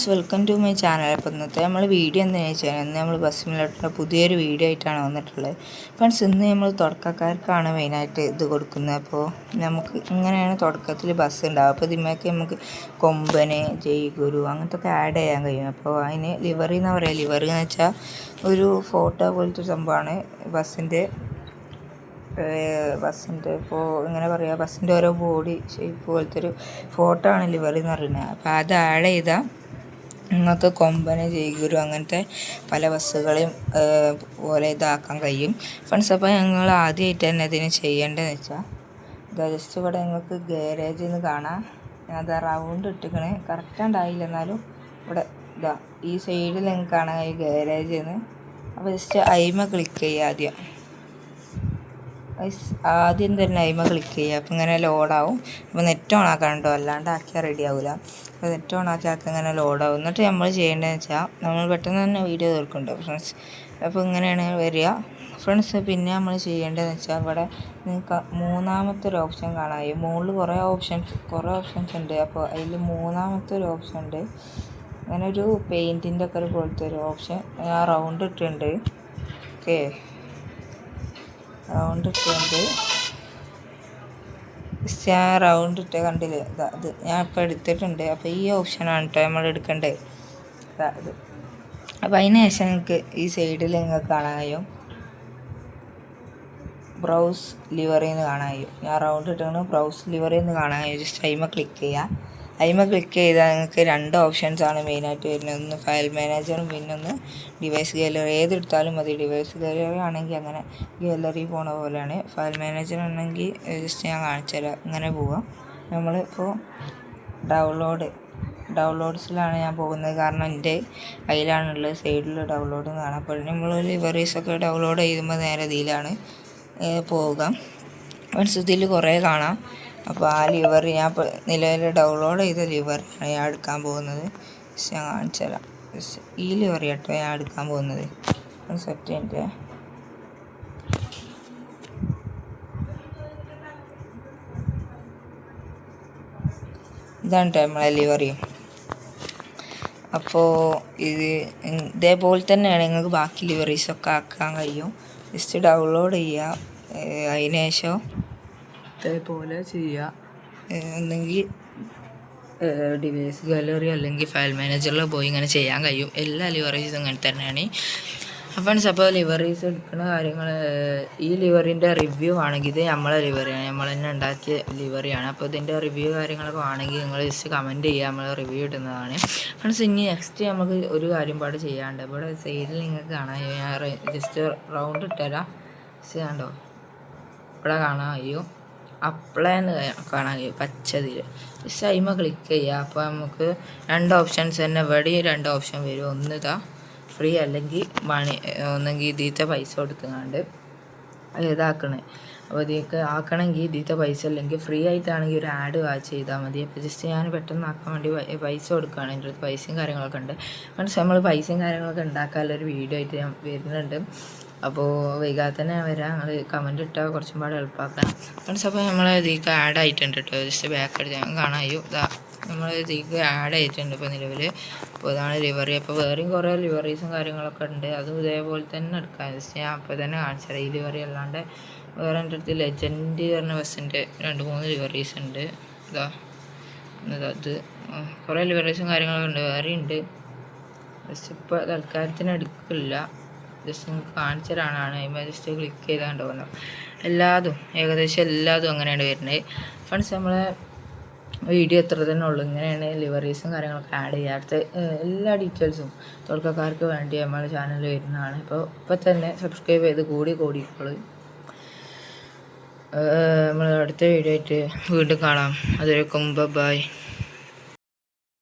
Friends, welcome to my channel. അപ്പോൾ ഇന്നത്തെ നമ്മൾ വീഡിയോ എന്താണെന്ന് വെച്ചാൽ ഇന്ന് നമ്മൾ ബസ്സിലുള്ള പുതിയൊരു വീഡിയോ ആയിട്ടാണ് വന്നിട്ടുള്ളത്. ഫ്രണ്ട്സ്, ഇന്ന് നമ്മൾ തുടക്കക്കാർക്കാണ് മെയിനായിട്ട് ഇത് കൊടുക്കുന്നത്. അപ്പോൾ നമുക്ക് ഇങ്ങനെയാണ് തുടക്കത്തിൽ ബസ് ഉണ്ടാവുക. അപ്പോൾ ഇതിന്മേക്ക് നമുക്ക് കൊമ്പന്, ജയ്ഗുരു അങ്ങനത്തെ ഒക്കെ ആഡ് ചെയ്യാൻ കഴിയും. അപ്പോൾ അതിന് ലിവറി എന്ന് പറയുക. ലിവറി എന്ന് വെച്ചാൽ ഒരു ഫോട്ടോ പോലത്തെ ഒരു സംഭവമാണ് ബസ്സിൻ്റെ ഇപ്പോൾ ഇങ്ങനെ പറയുക, ബസ്സിൻ്റെ ഓരോ ബോഡി ഷേപ്പ് പോലത്തെ ഒരു ഫോട്ടോ ആണ് ലിവറി എന്ന് പറയുന്നത്. അപ്പോൾ അത് ആഡ് ചെയ്താൽ നിങ്ങൾക്ക് കൊമ്പന്, ജയ്ഗുരു അങ്ങനത്തെ പല ബസ്സുകളെയും പോലെ ഇതാക്കാൻ കഴിയും. ഫ്രണ്ട്സ്, അപ്പോൾ ഞങ്ങൾ ആദ്യമായിട്ട് തന്നെ ഇതിന് ചെയ്യേണ്ടതെന്ന് വെച്ചാൽ ജസ്റ്റ് ഇവിടെ നിങ്ങൾക്ക് ഗാരേജിൽ നിന്ന് കാണാം. ഞാൻ അത് റൗണ്ട് ഇട്ടിക്കണേ, കറക്റ്റ് ഉണ്ടായില്ല, എന്നാലും ഇവിടെ ഈ സൈഡിൽ നിങ്ങൾക്ക് കാണാം ഈ ഗാരേജിൽ നിന്ന്. അപ്പോൾ ജസ്റ്റ് അയിമ ക്ലിക്ക് ചെയ്യുക. ആദ്യം തന്നെ അയിമ ക്ലിക്ക് ചെയ്യുക. അപ്പോൾ ഇങ്ങനെ ലോഡാവും. അപ്പോൾ നെറ്റ് ഓൺ ആക്കാൻ കേട്ടോ, അല്ലാണ്ട് ആക്കിയാൽ റെഡി ആവില്ല. അപ്പോൾ നെറ്റ് ഓൺ ആക്കി ഇങ്ങനെ ലോഡാവും. എന്നിട്ട് നമ്മൾ ചെയ്യേണ്ടതെന്ന് വെച്ചാൽ നമ്മൾ പെട്ടെന്ന് തന്നെ വീഡിയോ തീർക്കുന്നുണ്ട് ഫ്രണ്ട്സ്. അപ്പോൾ ഇങ്ങനെയാണ് വരിക ഫ്രണ്ട്സ്. പിന്നെ നമ്മൾ ചെയ്യേണ്ടതെന്ന് വെച്ചാൽ ഇവിടെ നിങ്ങൾക്ക് മൂന്നാമത്തെ ഒരു ഓപ്ഷൻ കാണാം. മുകളിൽ കുറേ ഓപ്ഷൻസ് ഉണ്ട്. അപ്പോൾ അതിൽ മൂന്നാമത്തെ ഒരു ഓപ്ഷൻ ഉണ്ട്. അങ്ങനെ ഒരു പെയിൻറ്റിൻ്റെ ഒക്കെ ഒരു പോലത്തെ ഒരു ഓപ്ഷൻ ഞാൻ റൗണ്ട് ഇട്ടിട്ടുണ്ട്. ഓക്കെ, റൗണ്ട് ഇട്ടുണ്ട്. ഞാൻ റൗണ്ട് ഇട്ട് കണ്ടില്ലേ, അത് ഞാൻ ഇപ്പോൾ എടുത്തിട്ടുണ്ട്. അപ്പോൾ ഈ ഓപ്ഷനാണ് കേട്ടോ നമ്മൾ എടുക്കേണ്ടത്. ഇത് അപ്പോൾ അതിന് ശേഷം നിങ്ങൾക്ക് ഈ സൈഡിൽ നിങ്ങൾക്ക് കാണാൻ കഴിയും ബ്രൗസ് ലിവറി എന്ന് കാണാൻ കഴിയും. ഞാൻ റൗണ്ട് ഇട്ടാണ് ബ്രൗസ് ലിവറി എന്ന് കാണാൻ കഴിയും. ജസ്റ്റ് അയിമ ക്ലിക്ക് ചെയ്യുക. അയിമ ക്ലിക്ക് ചെയ്താൽ നിങ്ങൾക്ക് രണ്ട് ഓപ്ഷൻസാണ് മെയിനായിട്ട് വരുന്നത്. ഒന്ന് ഫയൽ മാനേജറും പിന്നെ ഒന്ന് ഡിവൈസ് ഗാലറി. ഏതെടുത്താലും മതി. ഡിവൈസ് ഗാലറി ആണെങ്കിൽ അങ്ങനെ ഗാലറി പോണ പോലെയാണ്. ഫയൽ മാനേജർ ആണെങ്കിൽ ജസ്റ്റ് ഞാൻ കാണിച്ചു തരാം. ഇങ്ങനെ പോവാം. നമ്മളിപ്പോൾ ഡൗൺലോഡ്സിലാണ് ഞാൻ പോകുന്നത്, കാരണം എൻ്റെ കയ്യിലാണുള്ളത്. സൈഡിൽ ഡൗൺലോഡ് എന്ന് കാണാം. അപ്പോൾ നമ്മൾ ലിവറീസൊക്കെ ഡൗൺലോഡ് ചെയ്യുമ്പോൾ നേരെ ഇതിലാണ് പോവുക. മീൻസ് ഇതിൽ കുറേ കാണാം. അപ്പോൾ ആ ലിവറി ഞാൻ നിലവിൽ ഡൗൺലോഡ് ചെയ്ത ലിവറിയാണ് ഞാൻ എടുക്കാൻ പോകുന്നത്. ഞാൻ കാണിച്ചു തരാം. ഈ ലിവറി കേട്ടോ ഞാൻ എടുക്കാൻ പോകുന്നത്. സെറ്റ് ചെയ്തിട്ട് ഇതാണ് നമ്മളെ ലിവറി. അപ്പോൾ ഇതേപോലെ തന്നെയാണ് നിങ്ങൾക്ക് ബാക്കി ലിവറീസൊക്കെ ആക്കാൻ കഴിയും. ജസ്റ്റ് ഡൗൺലോഡ് ചെയ്യുക. അതിന് ശേഷം ഇതേപോലെ ചെയ്യുക. ഒന്നെങ്കിൽ ഡിവൈസ് ഗാലറി അല്ലെങ്കിൽ ഫയൽ മാനേജറിൽ പോയി ഇങ്ങനെ ചെയ്യാൻ കഴിയും. എല്ലാ ലിവറീസും ഇങ്ങനെ തന്നെയാണ്. അപ്പോൾ ലിവറീസ് എടുക്കുന്ന കാര്യങ്ങൾ, ഈ ലിവറിൻ്റെ റിവ്യൂ ആണെങ്കിൽ ഇത് നമ്മളെ ലിവറിയാണ്, നമ്മൾ തന്നെ ഉണ്ടാക്കിയ ലിവറിയാണ്. അപ്പോൾ ഇതിൻ്റെ റിവ്യൂ കാര്യങ്ങളൊക്കെ ആണെങ്കിൽ നിങ്ങൾ ജസ്റ്റ് കമൻറ്റ് ചെയ്യുക, നമ്മൾ റിവ്യൂ ഇടുന്നതാണ്. ഫ്രണ്ട്സ്, ഇനി നെക്സ്റ്റ് നമുക്ക് ഒരു കാര്യം പാട് ചെയ്യാണ്ട്. ഇവിടെ സൈഡിൽ നിങ്ങൾക്ക് കാണാം, ഞാൻ ജസ്റ്റ് റൗണ്ട് ഇട്ടുതരാം. ജസ്റ്റ് കണ്ടോ, ഇവിടെ കാണാൻ കഴിയും അപ്ലൈ എന്ന് കാണാൻ കഴിയും പച്ചതിൽ. ജസ്റ്റ് അയിമ ക്ലിക്ക് ചെയ്യുക. അപ്പോൾ നമുക്ക് രണ്ട് ഓപ്ഷൻസ് തന്നെ, ഇവിടെ രണ്ട് ഓപ്ഷൻ വരും. ഒന്ന് ഫ്രീ അല്ലെങ്കിൽ ഒന്നെങ്കിൽ ഇതിലത്തെ പൈസ കൊടുത്തുകൊണ്ട് ഇതാക്കണേ. അപ്പോൾ ഇതിലേക്ക് ആക്കണമെങ്കിൽ ഇതിലത്തെ പൈസ, അല്ലെങ്കിൽ ഫ്രീ ആയിട്ടാണെങ്കിൽ ഒരു ആഡ് വാച്ച് ചെയ്താൽ മതി. അപ്പോൾ ജസ്റ്റ് ഞാൻ പെട്ടെന്ന് ആക്കാൻ വേണ്ടി പൈസ കൊടുക്കുകയാണ്. എൻ്റെ അടുത്ത് പൈസയും കാര്യങ്ങളൊക്കെ ഉണ്ട്. ഫ്രണ്ട്സ്, നമ്മൾ പൈസയും കാര്യങ്ങളൊക്കെ ഉണ്ടാക്കാനുള്ളൊരു വീഡിയോ ആയിട്ട് ഞാൻ വരുന്നുണ്ട്. അപ്പോൾ വൈകാതെ തന്നെ വരാം. നിങ്ങൾ കമൻറ്റ് ഇട്ടാൽ കുറച്ചും പാടെ എളുപ്പമാക്കാം ഫ്രണ്ട്സ്. അപ്പോൾ നമ്മൾ ഇതിലേക്ക് ആഡ് ആയിട്ടുണ്ട് കേട്ടോ. ജസ്റ്റ് ബാക്ക് അടിച്ച് ഞാൻ കാണാൻ കഴിയും. നമ്മൾ ഇതിലേക്ക് ആഡ് ആയിട്ടുണ്ട് ഇപ്പോൾ നിലവിൽ. അപ്പോൾ ഇതാണ് ലിവറി. അപ്പോൾ വേറെയും കുറേ ലിവറീസും കാര്യങ്ങളൊക്കെ ഉണ്ട്. അതും ഇതേപോലെ തന്നെ എടുക്കാം. ജസ്റ്റ് ഞാൻ അപ്പോൾ തന്നെ കാണിച്ചുതരാം. ഈ ലിവറി അല്ലാണ്ട് വേറെ എൻ്റെ അടുത്ത് ലെജൻഡ് പറഞ്ഞ ബസ്സിൻ്റെ 2-3 ലിവറീസ് ഉണ്ട്. അത് കുറേ ലിവറീസും കാര്യങ്ങളൊക്കെ ഉണ്ട്, വേറെ ഉണ്ട്. ജസ്റ്റ് ഇപ്പോൾ തൽക്കാലത്തിന് എടുക്കില്ല. ജസ്റ്റ് നിങ്ങൾക്ക് കാണിച്ചു തരാനാണ്. അതിന്മേൽ ജസ്റ്റ് ക്ലിക്ക് ചെയ്താണ്ട് പോകുന്നത്. ഏകദേശം എല്ലാതും അങ്ങനെയാണ് വരുന്നത്. ഫ്രണ്ട്സ്, നമ്മളെ വീഡിയോ എത്ര തന്നെ ഉള്ളൂ. ഇങ്ങനെയാണ് ലിവറീസും കാര്യങ്ങളൊക്കെ ആഡ് ചെയ്യുക. അടുത്ത എല്ലാ ഡീറ്റെയിൽസും തുടക്കക്കാർക്ക് വേണ്ടി നമ്മളെ ചാനലിൽ വരുന്നതാണ്. അപ്പോൾ ഇപ്പം തന്നെ സബ്സ്ക്രൈബ് ചെയ്ത് കൂടിക്കോളൂ. നമ്മൾ അടുത്ത വീഡിയോ ആയിട്ട് വീണ്ടും കാണാം. അതുവരെക്കും ബൈ.